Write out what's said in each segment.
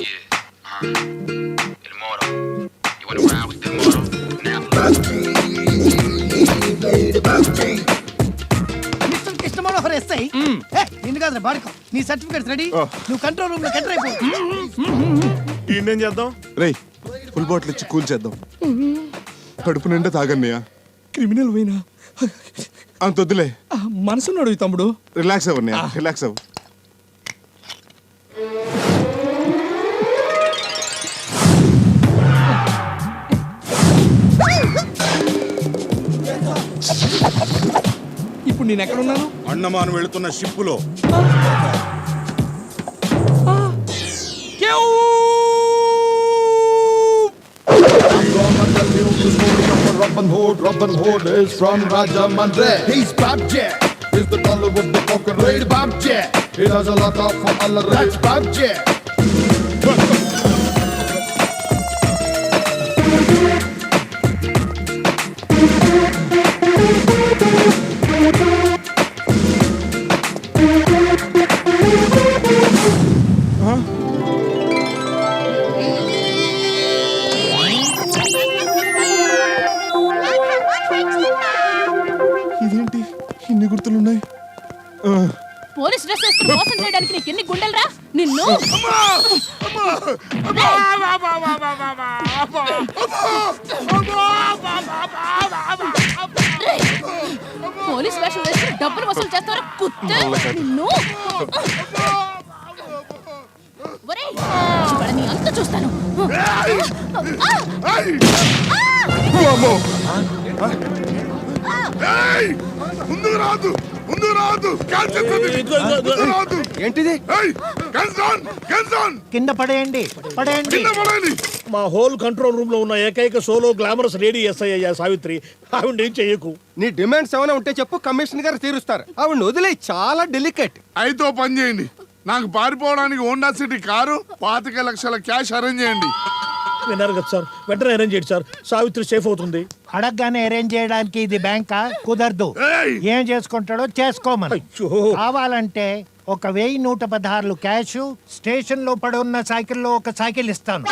El moro. You wanna ride with the moro? Mister Krishna Manohar SI నిన్ను కాదు బాడుకో నీ certificates ready నువ్వు కంట్రోల్ రూమ్ లో ఎంటర్ అయిపో. ఏం చేద్దాం? రేయ్ ఫుల్ బాటిల్ ఇచ్చి కూల్ చేద్దాం. కడుపు నిండా తాగన్నయ్యా. క్రిమినల్ పోయినా అంత వద్దులే, మనసున్నాడు తమ్ముడు. రిలాక్స్ అవ్వన్నయ్యా, రిలాక్స్ అవ్వు. ఇప్పుడు నేను ఎక్కడ ఉన్నాను? అండమాన్ వెళుతున్న షిప్పులో. Robin Hood is from Rajamandre. He's Bob Jack. He's the color with the poker raid Bob Jack. He does a lot of fun all the rats Bob Jack. ఇదేంటి ఇన్ని గుర్తులున్నాయి? పోలీస్ డ్రెస్ వేసుకుని మోసం చేయడానికి నీకు ఎన్ని గుండెలరా నిన్ను. పోలీస్ వేషం వేసుకుని డబ్బులు వసూలు చేస్తారా కుత్తే నిన్ను. ఒరేయ్, ఇవాళ నీ అంత చూస్తాను. ఏంటిది? కింద పడేయండి, పడేయండి. మా హోల్ కంట్రోల్ రూమ్ లో ఉన్న ఏకైక సోలో గ్లామరస్ లేడీ ఎస్ఐ అయ్యా సావిత్రి. ఆవిడ ఏం చెయ్యకు. నీ డిమాండ్స్ ఏమైనా ఉంటే చెప్పు, కమిషనర్ గారు తీరుస్తారు. ఆవిడ వదిలే, చాలా డెలికేట్. అయితే పని చేయండి, నాకు పారిపోవడానికి హోండా సిటీ కారు 25 లక్షల క్యాష్ అరేంజ్ చేయండి. విన్నారు కదా సార్, వెంటనే అరేంజ్ చేయండి సార్. సావిత్రి సేఫ్ అవుతుంది. అడగగానే అరేంజ్ చేయడానికి ఇది బ్యాంకా? కుదరదు. ఏం చేసుకుంటాడో చేసుకోమని. కావాలంటే ఒక 1116 క్యాష్, స్టేషన్ లో పడి ఉన్న సైకిల్లో ఒక సైకిల్ ఇస్తాను.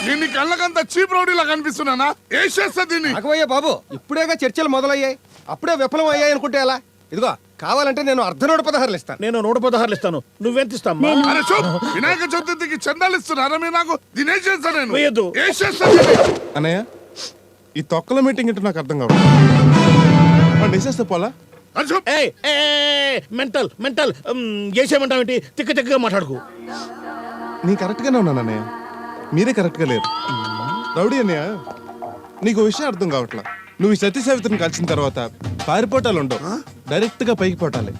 దీన్ని కళ్ళకంత చీప్ రౌడీలా కనిపిస్తున్నానా? ఏ చేస్తా దీన్ని? అగవయ్యా బాబు, ఇప్పుడేగా చర్చలు మొదలయ్యాయి, అప్పుడే విఫలం అయ్యాయి అనుకుంటే ఎలా? ఇదిగో కావాలంటే నేను 116 ఇస్తాను. నేను 116 ఇస్తాను. నువ్వెంత ఇస్తామ్మా? అరే చూప్, వినాయక చతుర్థికి చందాలు ఇస్తున్నారా మీరు నాకు? దీని ఏం చేస్తా నేను? వేయద్దు. ఏం చేస్తా దీన్ని? అన్నయ్య ఈ తొక్కల మీటింగ్ అంటే నాకు అర్థం కావడం. వేసేస్తే పోలా? అరే చూప్. Mental mental చేసేయమంటావేంటి? తిక్క తిక్కగా మాట్లాడుకు. నీ కరెక్ట్గానే ఉన్నాను అన్నయ్య, మీరే కరెక్ట్గా లేరు. రౌడీ అన్నయ్య, నీకు విషయం అర్థం కావట్లా. నువ్వు ఈ సతీ సావిత్రిని కలిసిన తర్వాత పారిపోటాలు ఉండవు, డైరెక్ట్ గా పైకి పోటాలి.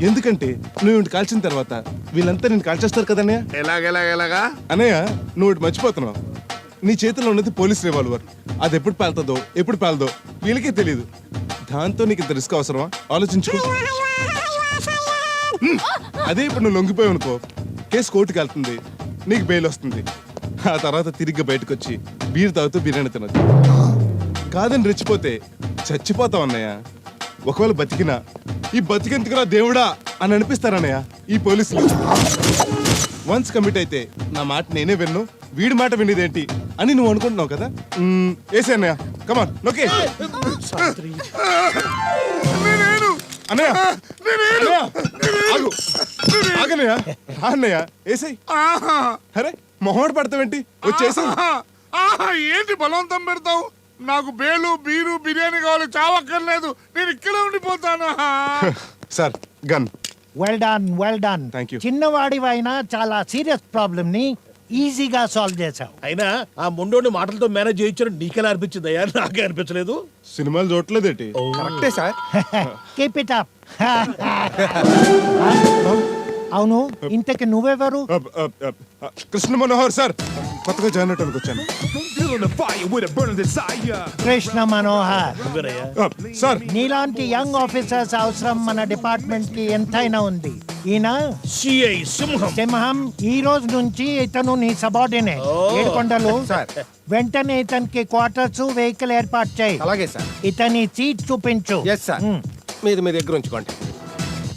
ఎందుకంటే నువ్వు ఇంటి కాల్చిన తర్వాత వీళ్ళంతా నేను కాల్చేస్తారు కదన్నయ్య. ఎలాగెలాగెలాగా? అన్నయ్య నువ్వు ఇటు మర్చిపోతున్నావు. నీ చేతిలో ఉన్నది పోలీస్ రివాల్వర్. అది ఎప్పుడు పేలుతుందో ఎప్పుడు పేలదో వీళ్ళకే తెలియదు. దాంతో నీకు ఇంత రిస్క్ అవసరమా? ఆలోచించుకో. అదే ఇప్పుడు నువ్వు లొంగిపోయావు అనుకో, కేసు కోర్టుకి వెళ్తుంది, నీకు బెయిల్ వస్తుంది. ఆ తర్వాత తిరిగి బయటకు వచ్చి బీర్ తాగుతూ బిర్యానీ తినొచ్చు. కాదని రెచ్చిపోతే చచ్చిపోతావు అన్నయ్య. ఒకవేళ బతికినా ఈ బతికెందుకురా దేవుడా అని అనిపిస్తారన్నయ్య ఈ పోలీసులు. వన్స్ కమిట్ అయితే నా మాట నేనే విన్ను, వీడి మాట వినేదేంటి అని నువ్వు అనుకుంటున్నావు కదా. ఏసే అన్నయ్య, కమాన్ లోకే. అన్నయ్య ఆగన్నయ్య, అన్నయ్య ఏసై. అరే మొహమాట పడతావేంటి? వచ్చేసి ఏంటి బలవంతం పెడతావు? నాకు బేలు బీరు బిర్యానీ కావాలి, చావక్కర్లేదు. నేను ఇక్కడే ఉండిపోతాను. సార్ గన్. Well done, well done. Thank you. చిన్నవాడివైనా చాలా సీరియస్ ప్రాబ్లమ్ ని ఈజీగా సాల్వ్ చేసావు. అయినా ఆ ముండోని మాటలతో మేనేజ్ చేయించడం నీకెలా అనిపించింది అయ్యా? నాకే అనిపించలేదు. సినిమాలు చూడలేదేంటి? కరెక్టే సార్. Keep it up. అవును, ఇంతకి నువ్వెవరు? కృష్ణ మనోహర్ సార్, కొత్తగా జాయిన్ అవడానికి వచ్చాను. కృష్ణ మనోహర్ సార్, నీలాంటి యంగ్ ఆఫీసర్స్ అవసరం మన డిపార్ట్మెంట్ కి ఎంతైనా ఉంది. ఈయన సిఐ సింహం. సింహం. ఈ రోజు నుంచి ఇతను నీ సబార్డినేట్. ఏడుకొండలు వెంటనే ఇతనికి క్వార్టర్స్, వెహికల్ ఏర్పాటు చేయి. అలాగే సార్. ఇతని సీట్ చూపించు. Yes sir. మీది మీ దగ్గర ఉంచుకోండి.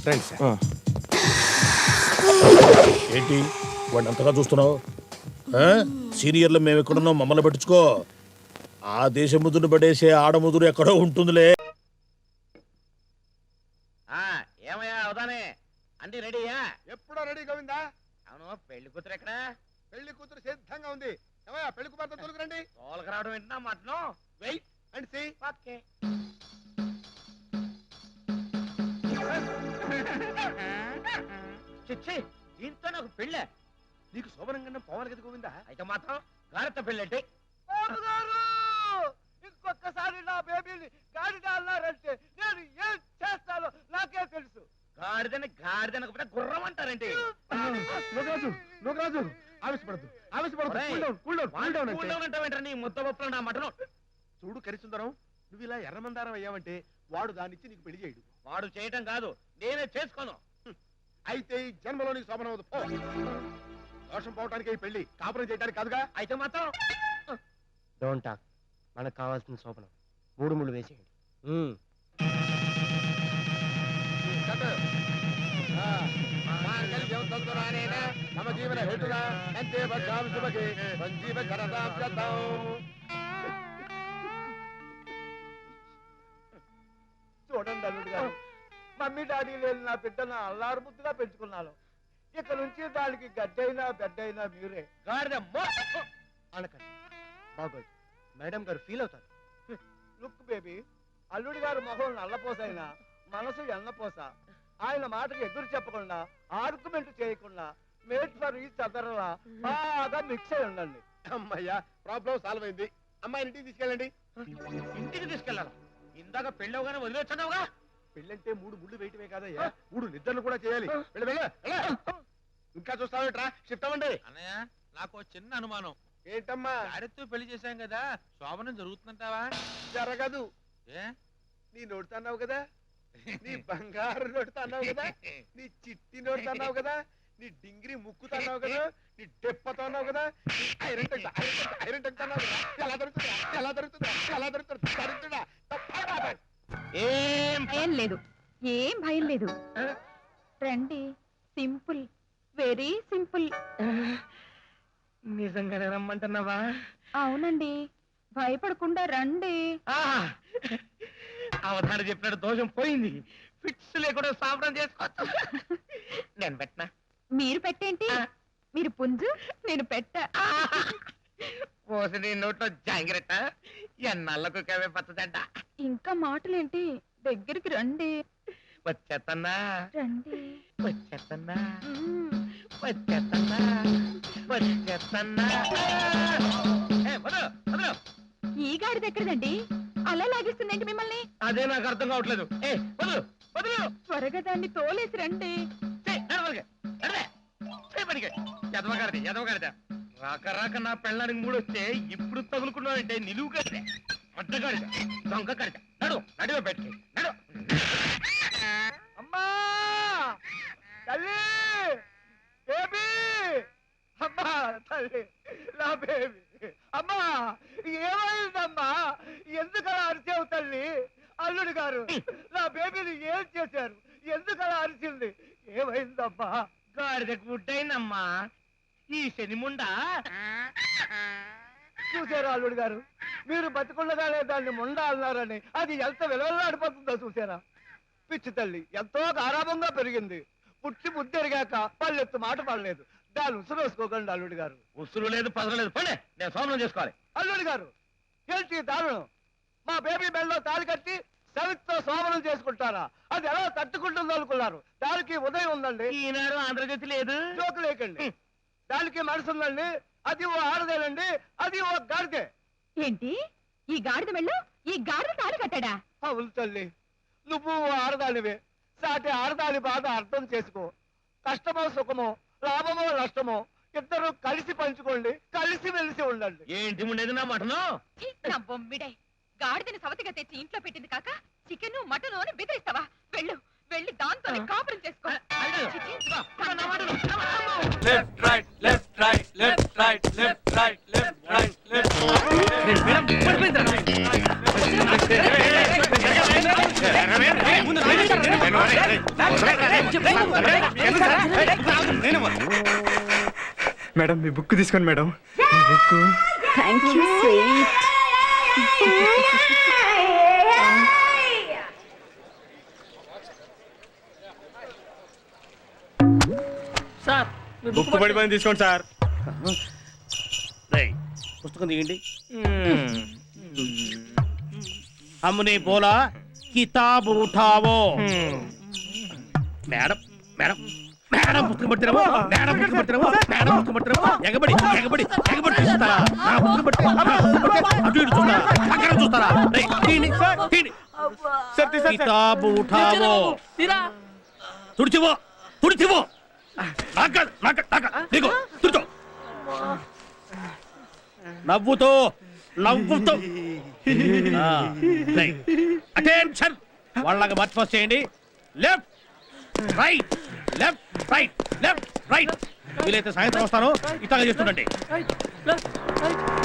రండి సార్. ఏంటి వాడిని అంతగా చూస్తున్నావు? సీనియర్లు మేము ఎక్కడున్నాం మమ్మల్ని పట్టించుకో. ఆ దేశ ముదురు పడేసే ఆడముదురు ఎక్కడో ఉంటుందిలే. ఏమయ్యా అవుదానే అన్ని రెడీయా? ఎప్పుడో రెడీ గోవిందా. అవును, పెళ్లి కూతురు ఎక్కడ? పెళ్లి కూతురు సిద్ధంగా ఉంది. ఏమయ్యా పెళ్లి కుమార్తె తోలుకురండి. తోలక రావడం ఏంటన్నా mutton? Wait and see. Okay. చిచ్చి, దీంతో నాకు పెళ్ళే. నీకు శోభనంగా పోవాలి కదా గోవిందా. అయితే మాత్రం గారెత్త పెళ్ళంటే ఇంకొకసారి నా బేబీని గాడిద అన్నారంటే నేను ఏం చేస్తానో నాకే తెలుసు. గాడిదనకపోతే గుర్రం అంటారంటే. నువ్వు ఆవేశపడద్దు, అంటావేంటారా నీ ముద్ద పప్పులు నా మటను? చూడు కరిసుందరం, నువ్వు ఇలా ఎర్రమందారం అయ్యావంటే వాడు దానిచ్చి నీకు పెళ్లి చేయడు. వాడు చేయటం కాదు, నేనే చేసుకోను. అయితే ఈ జన్మలో నీకు శోభనం అవదు. పో. దోషం పోవటానికి ఈ పెళ్లి, కాపురం చేయడానికి కాదుగా. అయితే మాత్రం డోంట్ టాక్. మనకు కావాల్సిన శోభనం 3 ముళ్ళు వేసేయండి. నమ జీవన హేతునా అంతే బద్ధాం శుభగే సంజీవ కరదాం శతం. చూడండి అల్లుడు గారు, మమ్మీ డాడీ లేని నా బిడ్డను అల్లారు ముద్దుగా పెంచుకున్నాను. ఇక నుంచి దానికి గడ్డైనా బెడ్డైనా మీరే. గాడిద అనకండి బాగోదు, మేడం గారు ఫీల్ అవుతారు. లుక్ బేబీ, అల్లుడి గారు మొహం నల్లపోసైనా మనసు ఎన్నపోస. ఆయన మాటకు ఎదురు చెప్పకుండా, ఆర్గ్యుమెంట్ చేయకుండా, మేట్ ఫర్ ఈచ్ అదర్లా బాగా మిక్స్ అయి ఉండండి. అమ్మయ్యా, ప్రాబ్లం సాల్వ్ అయింది. అమ్మాయిని ఇంటికి తీసుకెళ్ళండి. ఇంటికి తీసుకెళ్ళాలి. ఇందాక పెళ్ళవగానే వదిలేస్తున్నావుగా. పెళ్ళంటే 3 ముళ్ళు వేయటమే కాదయ్యా, 3 నిద్రలు కూడా చేయాలి. వెళ్ళు, వెళ్ళు, వెళ్ళు. ఇంకా చూస్తావేట్రా, షిఫ్ట్ అవ్వండి. అన్నయ్య, నాకు చిన్న అనుమానం. ఏంటమ్మా? గారెత్తో పెళ్లి చేశాం కదా, శోభనం జరుగుతుందంటావా? జరగదు. ఏ? నీ నోటితో అన్నావు కదా, నీ బంగారు నోటితో అన్నావు కదా, నీ చిట్టి నోటితో అన్నావు కదా, నీ డింగిరి ముక్కుతో అన్నావు కదా, నీ డెప్పతో అన్నావు కదా, నీ ఐరన్ టెక్ అన్నావు కదా. ఎలా దొరుకుతుందా, ఎలా దొరుకుతుందా, ఎలా దొరుకుతుందా, దొరుకుతుందా? ఏం లేదు, ఏం భయం లేదు. రండి, సింపుల్, వెరీ సింపుల్. నిజంగానే రమ్మంటున్నావా? అవునండి, భయపడకుండా రండి. అవతారు చెప్పినట్టు దోషం పోయింది. ఫిట్స్ లేకుండా సాపడం చేసుకోవచ్చు. నేను పెట్టనా? మీరు పెట్టేంటి? మీరు పుంజు, నేను పెట్ట. పోసి నీ నోట్లో జాంగిరట, ఎన్నాళ్ళకు కవే పచ్చదంట. ఇంకా మాటలేంటి, దగ్గరికి రండి. వచ్చేత్తన్నా, రండి. వచ్చేత్తన్నా, మ్మ్. వచ్చేత్తన్నా, వచ్చేత్తన్నా. ఈ గాడిద ఎక్కడదండి? అలా లాగిస్తుందేంటి మిమ్మల్ని? అదే నాకు అర్థం కావట్లేదు. ఏ వదులు, వదులు. త్వరగా దాన్ని తోలేసి రండి. ఎదవగారిది రాక రాక నా పెళ్ళానికి 3 వస్తే ఇప్పుడు తగులుకున్నావంటే నిలువు కడితే అడ్డగాడిద, దొంగ కడిత. నడువ పెట్టి నడు. అమ్మా తల్లి, బేబీ, అమ్మా తల్లి, నా బేబీ. అమ్మా ఏమైందమ్మా, ఎందుకలా అరిచావు తల్లి? అల్లుడు గారు నా బేబీని ఏం చేశారు, ఎందుకలా అరిచింది, ఏమైందమ్మా? గాడిదకు గుడ్డైందమ్మా ఈ శనిముండా. చూసారా అల్లుడు గారు, మీరు బతికుండగానే దాన్ని ముండా అన్నారని అది ఎంత విలువలాడిపోతుందో చూసారా? పిచ్చి తల్లి ఎంతో గారాభంగా పెరిగింది. పుట్టి బుద్ధెరిగాక పల్లెత్తు మాట పడలేదు. దాన్ని ఉసురు వేసుకోకండి అల్లుడు గారు. ఉసురు లేదు, పదలేదు. పడే నేను సోమనం చేసుకోవాలి. అల్లుడు గారు ఏంటి దారుణం? మా బేబీ బెల్లో తాళి కట్టి సవిత్తో సోమనం చేసుకుంటారా? అది ఎలా తట్టుకుంటుందో అనుకున్నారు? దానికి ఉదయం ఉందండి. ఈనాడు ఆంధ్రజ్యోతి లేదు. జోకు లేకండి, దానికి మనసు ఉందండి. అది ఓ ఆడదేనండి, అది ఓ గాడిదే. ఏంటి, ఈ గాడిద వెళ్ళు, ఈ గాడిద తాళి కట్టాడా? అవును తల్లి, నువ్వు ఓ ఆడదానివే. సాటి ఆడదాని బాధ అర్థం చేసుకో. కష్టమో సుఖమో, లాభమో నష్టమో ఇద్దరు కలిసి పంచుకోండి, కలిసి మెలిసి ఉండండి. ఏంటి ఉండేది నా మటను? నా బొమ్మిడే, గాడిదని సవతిగా తెచ్చి ఇంట్లో పెట్టింది కాక చికెన్ మటన్ అని బెదిరిస్తావా? వెళ్ళు, వెళ్ళి దాంతో కాపురం చేసుకో. Left right left right left right left right left right left madam మీ బుక్ బుక్ తీసుకోండి madam book. Thank you sweet. Sir book పడిపోయింది తీసుకోండి సార్. రేయ్, పుస్తకం తీయండి. हमने बोला किताब उठाओ. మేడం మేడం మేడం పుస్తకం పడుతున్నావా? మేడం పుస్తకం పడుతున్నావా? మేడం పుస్తకం పడుతున్నావా? ఎగబడి ఎగబడి ఎగబడి చూస్తారా? నా పుస్తకం పడుతున్నావా? అటు ఇటు చూస్తారా? అక్కడ చూస్తారా? రేయ్, తీయండి, తీయండి. కితాబ్ ఉఠావో. తుడిచివో తుడిచివో. నాక నాక నాక నీకు తుడిచో. నవ్వుతో నవ్వుతో. అటెన్షన్, వాళ్ళగా మార్చి ఫస్ట్ చేయండి. Left right left right left right. వీలైతే సాయంత్రం వస్తాను, ఇట్లాగా చేస్తుండండి.